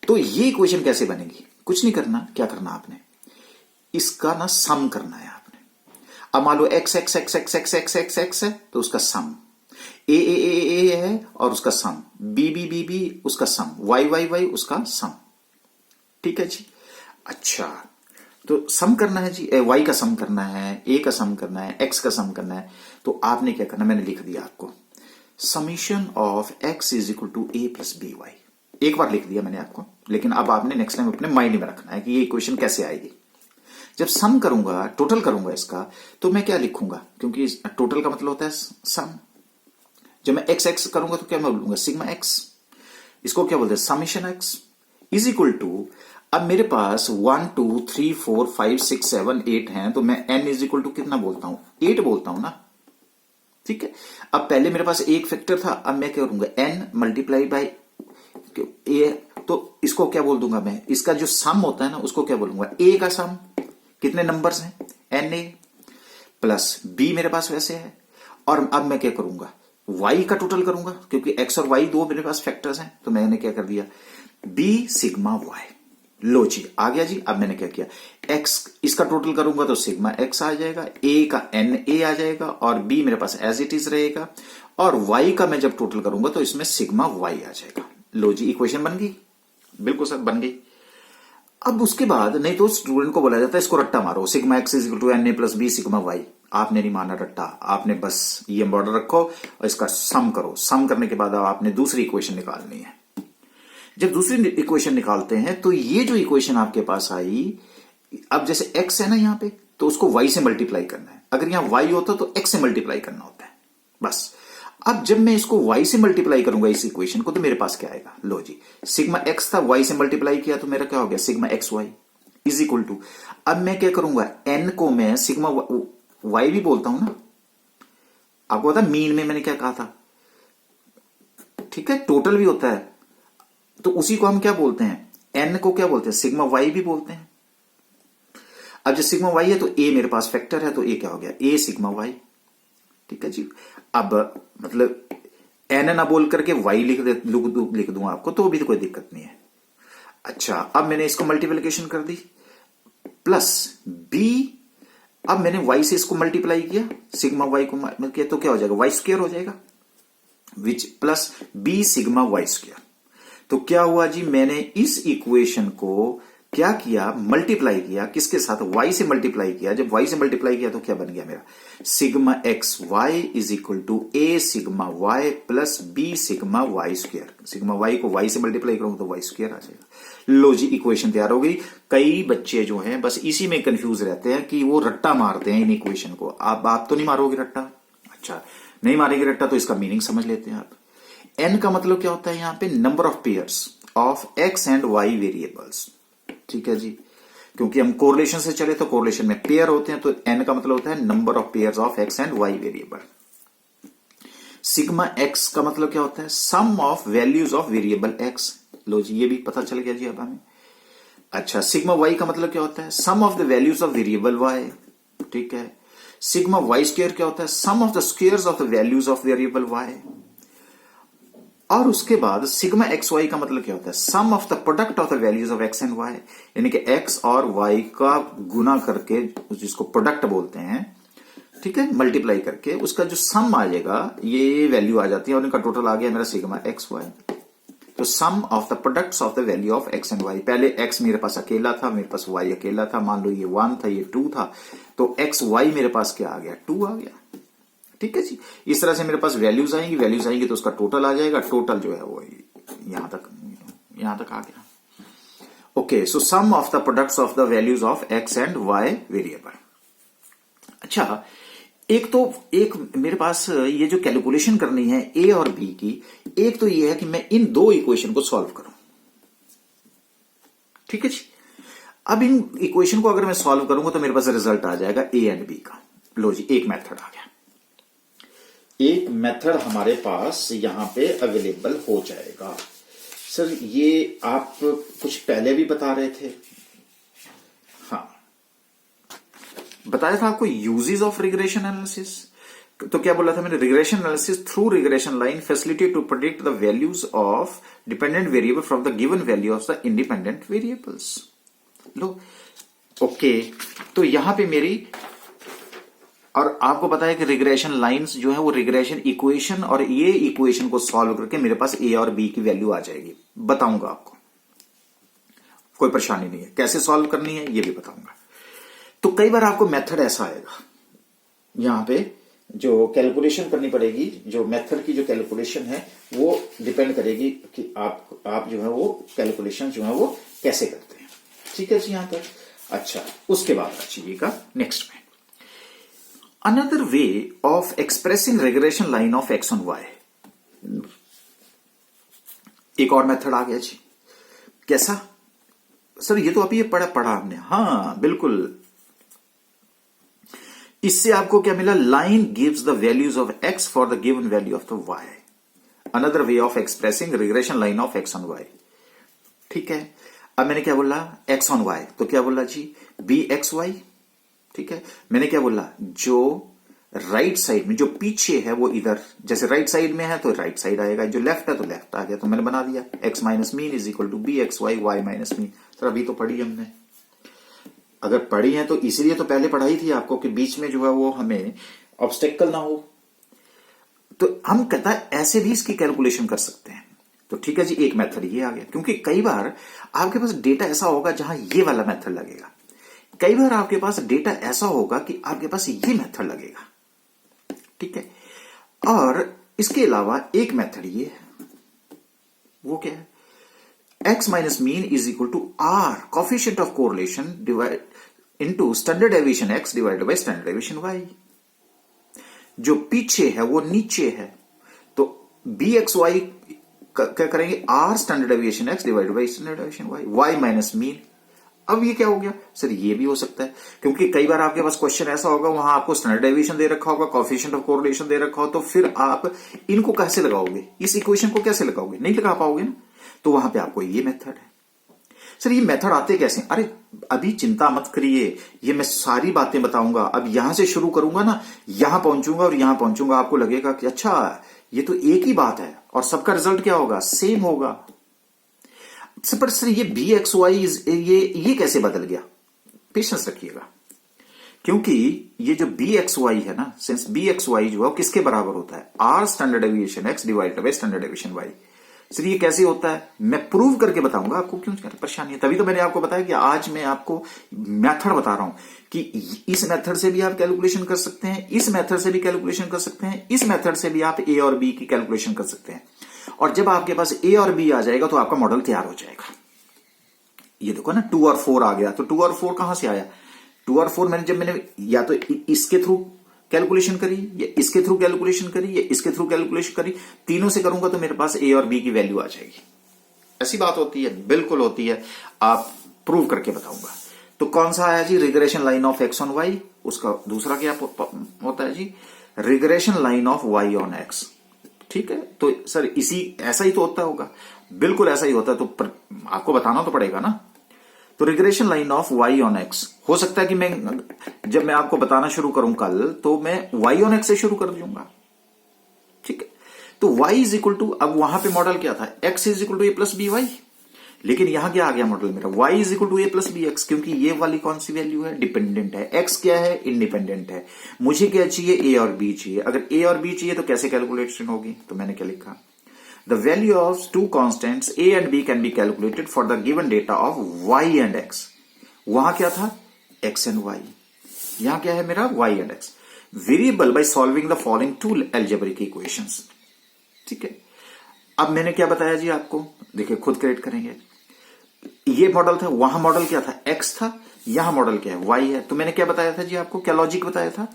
तो ये इक्वेशन कैसे बनेगी? कुछ नहीं करना। क्या करना आपने? इसका ना सम करना है आपने। अब मान लो x x x x x x x x है तो उसका सम, ए है और उसका sum, b b b b उसका सम, वाई वाई वाई उसका सम। ठीक है जी। अच्छा, तो सम करना है जी, वाई का सम करना है, ए का सम करना है, एक्स का सम करना है। तो आपने क्या करना, मैंने लिख दिया आपको, summation of x is equal to a plus b y. एक बार लिख दिया मैंने आपको, लेकिन अब आपने नेक्स्ट टाइम अपने माइंड में रखना है कि ये इक्वेशन कैसे आएगी। जब सम करूंगा, टोटल करूंगा इसका, तो मैं क्या लिखूंगा, क्योंकि टोटल का मतलब होता है सम। जब मैं एक्स एक्स करूंगा तो क्या मैं बोलूंगा, सिग्मा एक्स। इसको क्या बोलते हैं, summation x is equal to, अब मेरे पास 1 2 3 4 5 6 7 8 हैं, तो मैं n इज इक्वल टू कितना बोलता हूं, 8 बोलता हूं ना। ठीक है। अब पहले मेरे पास एक फैक्टर था, अब मैं क्या करूंगा, n मल्टीप्लाई बाई ए। तो इसको क्या बोल दूंगा मैं, इसका जो सम होता है ना उसको क्या बोलूंगा, a का सम। कितने नंबर्स हैं, na प्लस b मेरे पास वैसे है। और अब मैं क्या करूंगा, y का टोटल करूंगा, क्योंकि x और y दो मेरे पास फैक्टर्स हैं। तो मैंने क्या कर दिया, b सिग्मा y। लो जी, आ गया जी। अब मैंने क्या किया, x इसका टोटल करूंगा तो सिग्मा x आ जाएगा, a का na आ जाएगा, और b मेरे पास एज इट इज रहेगा, और y का मैं जब टोटल करूंगा तो इसमें सिग्मा y आ जाएगा। लो जी, इक्वेशन बन गई। बिल्कुल सर, बन गई। अब उसके बाद नहीं तो स्टूडेंट को बोला जाता है इसको रट्टा मारो, sigma x is equal to n a plus b sigma y. आपने नहीं माना रट्टा, आपने बस ये बॉर्डर रखो और इसका सम करो। सम करने के बाद आपने दूसरी इक्वेशन निकालनी है। जब दूसरी इक्वेशन निकालते हैं तो ये जो इक्वेशन आपके पास आई, अब जैसे x है ना यहाँ पे, तो उसको y से मल्टीप्लाई करना है। अगर यहाँ y होता तो x से मल्टीप्लाई करना होता है बस। अब जब मैं इसको y से मल्टीप्लाई करूंगा इस इक्वेशन को, तो मेरे पास क्या आएगा, लो जी, सिग्मा x था, y से मल्टीप्लाई किया तो मेरा क्या हो गया, sigma x y is equal to. अब मैं क्या करूंगा, n को मैं सिग्मा y भी बोलता हूं ना, आपको पता मीन में मैंने क्या कहा था। ठीक है, टोटल भी होता है, तो उसी को हम क्या बोलते हैं, n को क्या बोलते हैं, सिग्मा y भी बोलते हैं। अब जब सिग्मा y है तो a मेरे पास फैक्टर है, तो a क्या हो गया, a सिग्मा y ठीक है जी। अब मतलब एन ना बोल करके वाई लिख दूं आपको तो भी तो कोई दिक्कत नहीं है। अच्छा, अब मैंने इसको मल्टीप्लिकेशन कर दी प्लस बी, अब मैंने वाई से इसको मल्टीप्लाई किया, सिग्मा वाई को किया तो क्या हो जाएगा, वाई स्क्वायर हो जाएगा, which plus b sigma y square. तो क्या हुआ जी, मैंने इस इक्वेशन को क्या किया, मल्टीप्लाई किया, किसके साथ, y से मल्टीप्लाई किया। जब y से मल्टीप्लाई किया तो क्या बन गया मेरा, sigma x y is equal to a sigma y plus b sigma y square. Sigma y को y से मल्टीप्लाई करूंगा तो वाई स्क्वायर आ जाएगा। लो जी, इक्वेशन तैयार हो गई। कई बच्चे जो हैं बस इसी में कंफ्यूज रहते हैं कि वो रट्टा मारते हैं इन इक्वेशन को। आप तो नहीं मारोगे रट्टा, अच्छा नहीं मारेंगे रट्टा तो इसका मीनिंग समझ लेते हैं आप। n का मतलब क्या होता है यहां पे, number of pairs of x and y variables, ठीक है जी। क्योंकि हम कोरिलेशन से चले तो कोरिलेशन में पेयर होते हैं, तो n का मतलब होता है number of pairs of x and y variable. Sigma x का मतलब क्या होता है, sum of values of variable x। लो जी, ये भी पता चल गया जी अब हमें। अच्छा, सिग्मा y का मतलब क्या होता है, sum of the values of variable y, ठीक है। सिग्मा y स्क्वायर क्या होता है, sum of the squares of the values of variable y। और उसके बाद सिग्मा एक्स वाई का मतलब क्या होता है, sum of the product of the values of x and y, यानी कि एक्स और वाई का गुना करके, जिसको प्रोडक्ट बोलते हैं, ठीक है, मल्टीप्लाई करके उसका जो सम आ जाएगा, ये वैल्यू आ जाती है और इनका टोटल आ गया मेरा सिग्मा एक्स वाई। तो sum of the products of the value of x and y. पहले एक्स मेरे पास अकेला था, मेरे पास वाई अकेला था, मान लो ये 1 था, ये 2 था, तो एक्स वाई मेरे पास क्या आ गया, 2 आ गया, ठीक है जी। इस तरह से मेरे पास वैल्यूज आएंगी तो उसका टोटल आ जाएगा। टोटल जो है वो यहां तक आ गया। Okay, so sum of the products of the values of x and y variable. अच्छा, एक मेरे पास ये जो कैलकुलेशन करनी है ए और बी की, एक तो ये है कि मैं इन दो इक्वेशन को सॉल्व करूं, ठीक है जी। अब इन इक्वेशन को अगर मैं सॉल्व करूंगा तो मेरे पास रिजल्ट आ जाएगा ए एंड बी का। लो जी, एक मेथड आ गया, एक मेथड हमारे पास यहां पे अवेलेबल हो जाएगा। सर ये आप कुछ पहले भी बता रहे थे, हाँ बताया था आपको, यूजेस ऑफ रिग्रेशन एनालिसिस। तो क्या बोला था मैंने, regression analysis through regression line facility to predict the values of dependent variable from the given value of the independent variables. लो ओके, तो यहां पे मेरी, और आपको पता है कि रिग्रेशन लाइंस जो है वो रिग्रेशन इक्वेशन, और ये इक्वेशन को सॉल्व करके मेरे पास ए और बी की वैल्यू आ जाएगी। बताऊंगा आपको, कोई परेशानी नहीं है, कैसे सॉल्व करनी है ये भी बताऊंगा। तो कई बार आपको मेथड ऐसा आएगा, यहां पे जो कैलकुलेशन करनी पड़ेगी, जो मेथड की जो कैलकुलेशन है वो डिपेंड करेगी कि आप जो है वो कैलकुलेशन जो है वो कैसे करते हैं, ठीक है जी यहां तक। अच्छा, उसके बाद आइएगा नेक्स्ट में, another way of expressing regression line of x on y। एक और मेथड आ गया जी, कैसा सर, ये तो अभी ये पढ़ा हमने, हाँ बिल्कुल। इससे आपको क्या मिला, line gives the values of x for the given value of the y। Another way of expressing regression line of x on y, ठीक है। अब मैंने क्या बोला, x on y, तो क्या बोला जी, bxy, ठीक है। मैंने क्या बोला, जो राइट साइड में जो पीछे है वो इधर, जैसे राइट साइड में है तो राइट साइड आएगा, जो लेफ्ट है तो लेफ्ट आ गया, तो मैंने बना दिया x minus mean is equal to b x y, y minus mean. Sir अभी तो पढ़ी हमने, अगर पढ़ी है तो इसीलिए तो पहले पढ़ाई थी आपको कि बीच में जो है वो हमें ऑब्स्टेकल ना हो। तो हम कहता है ऐसे भी इसकी कैलकुलेशन कर सकते हैं। तो ठीक है जी, एक मेथड ये आ गया, क्योंकि कई बार आपके पास डेटा ऐसा होगा जहां ये वाला मेथड लगेगा, कई बार आपके पास डेटा ऐसा होगा कि आपके पास ये मेथड लगेगा, ठीक है। और इसके अलावा एक मेथड ये है, वो क्या है, x minus mean is equal to r coefficient of correlation divide into standard deviation x divided by standard deviation y। जो पीछे है वो नीचे है, तो bxy क्या करेंगे, r standard deviation x divided by standard deviation y, y minus mean. अब ये क्या हो गया सर, ये भी हो सकता है, क्योंकि कई बार आपके पास क्वेश्चन ऐसा होगा वहां आपको स्टैंडर्ड डेविएशन दे रखा होगा, कोएफिशिएंट ऑफ कोरिलेशन दे रखा हो, तो फिर आप इनको कैसे लगाओगे, इस इक्वेशन को कैसे लगाओगे, नहीं लगा पाओगे ना। तो वहां पे आपको ये मेथड है। सर ये मेथड आते कैसे? अरे अभी चिंता मत करिए, ये मैं सारी बातें बताऊंगा। अब यहां से शुरू करूंगा ना, यहां पहुंचूंगा और यहां पहुंचूंगा, आपको लगेगा कि अच्छा ये तो एक ही बात है और सबका रिजल्ट क्या होगा? सेम होगा। पर सर ये बी एक्स वाई ये कैसे बदल गया? पेशेंस रखिएगा, क्योंकि ये जो बी एक्स वाई है ना, सिंस बी एक्स वाई जो है वो किसके बराबर होता है? R standard deviation x divided by standard deviation y. Sir ये कैसे होता है? मैं प्रूव करके बताऊंगा आपको, क्यों परेशानी है? तभी तो मैंने आपको बताया कि आज मैं आपको मेथड बता रहा हूं कि इस मेथड से भी आप कैलकुलेशन कर सकते हैं, इस मेथड से भी कैलकुलेशन कर सकते हैं, इस मेथड से भी आप ए और बी की कैलकुलेशन कर सकते हैं। और जब आपके पास ए और बी आ जाएगा तो आपका मॉडल तैयार हो जाएगा। ये देखो ना, 2 और 4 आ गया, तो 2 और 4 कहां से आया? 2 और 4 मैंने या तो इसके थ्रू कैलकुलेशन करी, या इसके थ्रू कैलकुलेशन करी, या इसके थ्रू कैलकुलेशन करी, तीनों से करूंगा तो मेरे पास ए और बी की वैल्यू आ जाएगी। ऐसी बात होती है? बिल्कुल होती है, आप प्रूव करके बताऊंगा। तो कौन सा आया जी? Regression line of x on y. उसका दूसरा क्या होता है जी? Regression line of y on x. ठीक है, तो सर इसी ऐसा ही तो होता होगा। बिल्कुल ऐसा ही होता है, तो आपको बताना तो पड़ेगा ना। तो regression line of y on x, हो सकता है कि जब मैं आपको बताना शुरू करूं कल, तो मैं वाई ऑन एक्स से शुरू कर दूंगा। ठीक है, तो y इज इक्वल टू, अब वहां पे मॉडल क्या था? x is equal to a plus b y. लेकिन यहां क्या आ गया मॉडल मेरा? y is equal to a plus b x, क्योंकि ये वाली कौन सी वैल्यू है? डिपेंडेंट है। x क्या है? इंडिपेंडेंट है। मुझे क्या चाहिए? a और b चाहिए। अगर a और b चाहिए तो कैसे कैलकुलेशन होगी? तो मैंने क्या लिखा? The value of two constants a and b can be calculated for the given data of y and x। वहां क्या था? x and y। यहां क्या है मेरा? y and x। Variable by solving the following two algebraic equations. ठीक है, अब मैंने क्या बताया जी आपको? देखिए खुद क्रिएट करेंगे। ये मॉडल था, वहां मॉडल क्या था? x था, यहां मॉडल क्या है? y है। तो मैंने क्या बताया था जी आपको? क्या लॉजिक बताया था?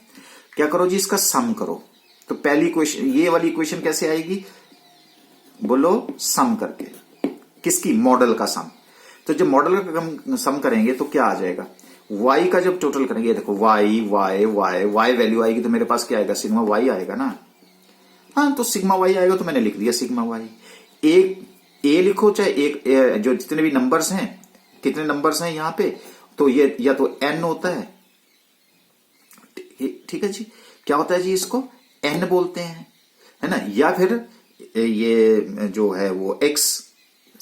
क्या करो जी? इसका सम करो। तो पहली इक्वेशन, ये वाली इक्वेशन कैसे आएगी? बोलो, सम करके। किसकी? मॉडल का सम। तो जब मॉडल का सम करेंगे तो क्या आ जाएगा? y का जब टोटल करेंगे, देखो y वैल्यू आएगी तो मेरे पास क्या आएगा? सिग्मा y आएगा ना। हाँ, तो सिग्मा y आएगा, तो मैंने लिख दिया सिग्मा y। एक a लिखो, चाहे एक जो जितने भी नंबर्स हैं, कितने नंबर्स हैं यहां पे, तो ये या तो n होता है। ठीक है जी, क्या होता है जी? इसको n बोलते हैं, है ना। या फिर ये जो है वो x,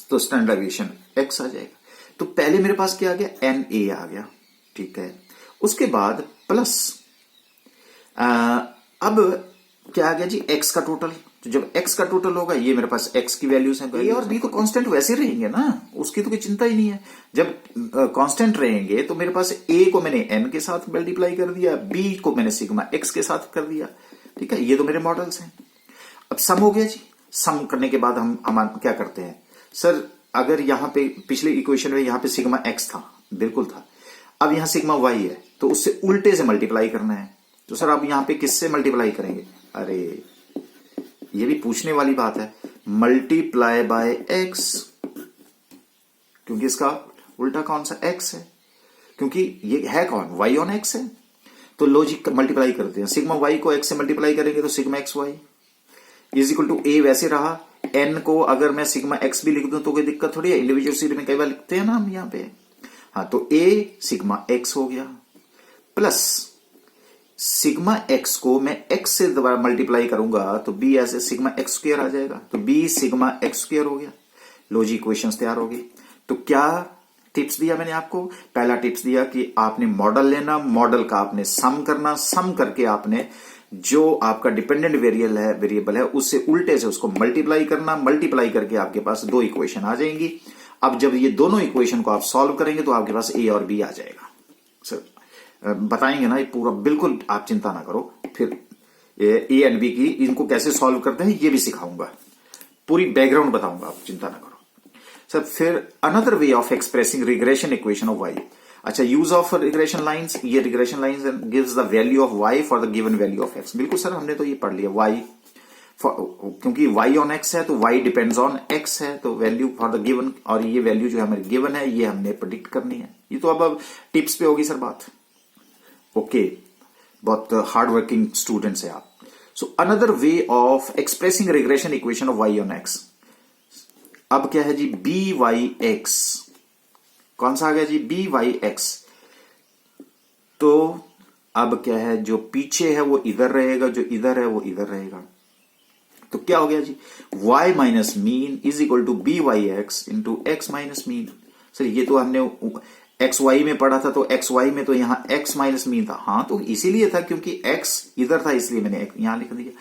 तो स्टैंडर्ड डेविएशन x आ जाएगा। तो पहले मेरे पास क्या आ गया? na आ गया। ठीक है, उसके बाद प्लस अब क्या आ गया जी? x का टोटल। तो जब x का टोटल होगा, ये मेरे पास x की वैल्यूज हैं। a और b तो कांस्टेंट वैसे रहेंगे ना, उसकी तो कोई चिंता ही नहीं है। जब कांस्टेंट रहेंगे तो मेरे पास a को मैंने n के साथ मल्टीप्लाई कर दिया, b को मैंने सिग्मा x के साथ कर दिया। ठीक है, ये तो मेरे मॉडल्स हैं। अब सम हो गया जी। सम करने के बाद हम क्या करते हैं? सर अगर यहां पे पिछले इक्वेशन में यहां पे सिग्मा x था, बिल्कुल था, अब यहां सिग्मा y है, तो उससे उल्टे से मल्टीप्लाई करना है। तो सर अब यहां पे किससे मल्टीप्लाई करेंगे? अरे ये भी पूछने वाली बात है। मल्टीप्लाई बाय x, क्योंकि इसका उल्टा कौन सा? x है, क्योंकि ये है कौन? y ऑन x है। तो लॉजिक मल्टीप्लाई करते हैं। सिग्मा y को x से मल्टीप्लाई करेंगे तो sigma x y is equal to a वैसे रहा। n को अगर मैं सिग्मा x भी लिख दूं तो कोई दिक्कत थोड़ी है, इंडिविजुअल सीरीज में कई बार लिखते हैं ना हम यहां पे। हाँ, तो a सिग्मा x हो गया, प्लस सिग्मा x को मैं x से दोबारा मल्टीप्लाई करूंगा तो b ऐसे सिग्मा x स्क्वायर आ जाएगा, तो b सिग्मा x स्क्वायर हो गया। लॉजिक इक्वेशंस तैयार हो गई। तो क्या टिप्स दिया मैंने आपको? पहला टिप्स दिया कि आपने मॉडल लेना, मॉडल का आपने सम करना, सम करके आपने जो आपका डिपेंडेंट वेरिएबल है उससे उल्टे से उसको मल्टीप्लाई करना, मल्टीप्लाई करके आपके पास दो इक्वेशन आ जाएंगी। अब जब ये दोनों इक्वेशन को आप सॉल्व करेंगे तो आपके पास ए और बी आ जाएगा। सर बताएंगे ना ये पूरा, बिल्कुल आप चिंता ना करो। फिर ए एंड बी की इनको कैसे सॉल्व करते हैं ये भी सिखाऊंगा, पूरी बैकग्राउंड बताऊंगा, आप चिंता ना करो। सर फिर another way of expressing regression equation of y. अच्छा, यूज ऑफ रिग्रेशन लाइंस। ये regression lines gives the value of y for the given value of x. बिल्कुल सर, हमने तो ये पढ़ लिया। वाई क्योंकि y ऑन x है तो y डिपेंड्स ऑन x है, तो वैल्यू फॉर द गिवन, और ये वैल्यू जो हमारी गिवन है ये हमने प्रेडिक्ट करनी है। ये तो अब टिप्स पे होगी सर बात। ओके, बहुत हार्ड वर्किंग स्टूडेंट्स है आप। So another way of expressing regression equation of y on x। अब क्या है जी? बी वाई एक्स कौन सा आ गया जी, बी वाई एक्स। तो अब क्या है, जो पीछे है वो इधर रहेगा, जो इधर है वो इधर रहेगा। तो क्या हो गया जी, y minus mean is equal to b y x into x minus mean. Sir ये तो हमने एक्स वाई में पढ़ा था, तो एक्स वाई में तो यहां x माइनस मीन था। हाँ तो इसीलिए था क्योंकि x इधर था इसलिए मैंने यहां लिख दिया,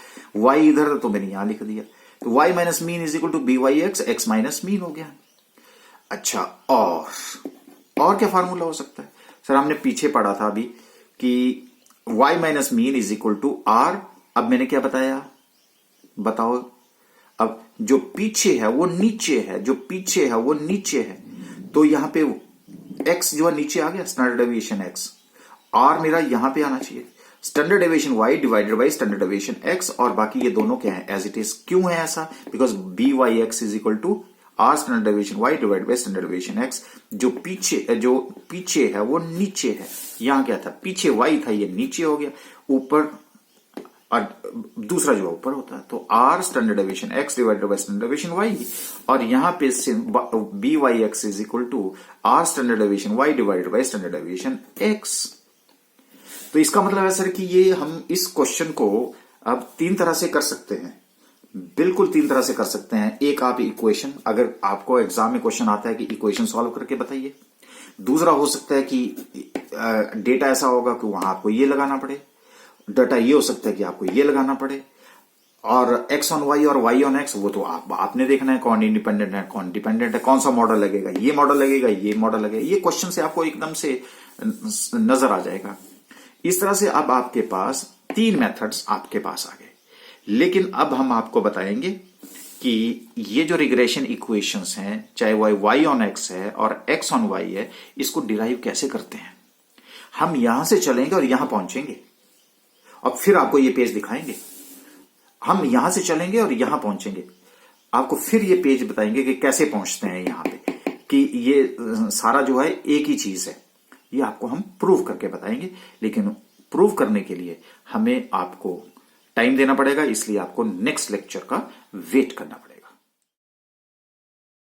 y इधर था तो मैंने यहां लिख दिया। तो y minus mean is equal to b y x minus mean हो गया। अच्छा, और क्या फार्मूला हो सकता है? सर हमने पीछे पढ़ा था अभी कि y minus mean is equal to r। अब मैंने क्या बताया, बताओ। अब जो पीछे है वो नीचे है, जो पीछे है वो नीचे है, तो यहां पे x जो है नीचे आ गया, स्टैंडर्ड डेविएशन x। r मेरा यहां पे आना चाहिए, standard deviation y divided by standard deviation x, और बाकी ये दोनों क्या है, एज इट इज। क्यों है ऐसा? Because b y x is equal to r standard deviation y divided by standard deviation x। जो पीछे है वो नीचे है। यहां क्या था, पीछे y था, ये नीचे हो गया, ऊपर और दूसरा जो ऊपर होता है। तो r standard deviation x divided by standard deviation y, और यहां पे b y x is equal to r standard deviation y divided by standard deviation x। तो इसका मतलब है सर कि ये हम इस क्वेश्चन को अब तीन तरह से कर सकते हैं, बिल्कुल तीन तरह से कर सकते हैं। एक, आप इक्वेशन, अगर आपको एग्जाम में क्वेश्चन आता है कि इक्वेशन सॉल्व करके बताइए। दूसरा हो सकता है कि डेटा ऐसा होगा कि वहां आपको ये लगाना पड़े, डाटा ये हो सकता है कि आपको ये लगाना पड़े, और एक्स ऑन वाई और वाई ऑन एक्स वो तो आपने देखना है कौन इंडिपेंडेंट है कौन डिपेंडेंट है, कौन सा मॉडल लगेगा, ये मॉडल लगेगा ये मॉडल लगेगा। ये क्वेश्चन से आपको एकदम से नजर आ जाएगा। इस तरह से अब आपके पास तीन मेथड्स आपके पास आ गए। लेकिन अब हम आपको बताएंगे कि ये जो रिग्रेशन इक्वेशंस हैं, चाहे वह वाई ऑन एक्स है और एक्स ऑन वाई है, इसको डिराइव कैसे करते हैं। हम यहां से चलेंगे और यहां पहुंचेंगे और फिर आपको ये पेज दिखाएंगे। हम यहां से चलेंगे और यहां पहुंचेंगे, आपको फिर ये पेज बताएंगे कि कैसे पहुंचते हैं यहां पे, कि ये सारा जो है एक ही चीज है। ये आपको हम प्रूव करके बताएंगे, लेकिन प्रूव करने के लिए हमें आपको टाइम देना पड़ेगा, इसलिए आपको नेक्स्ट लेक्चर का वेट करना पड़ेगा।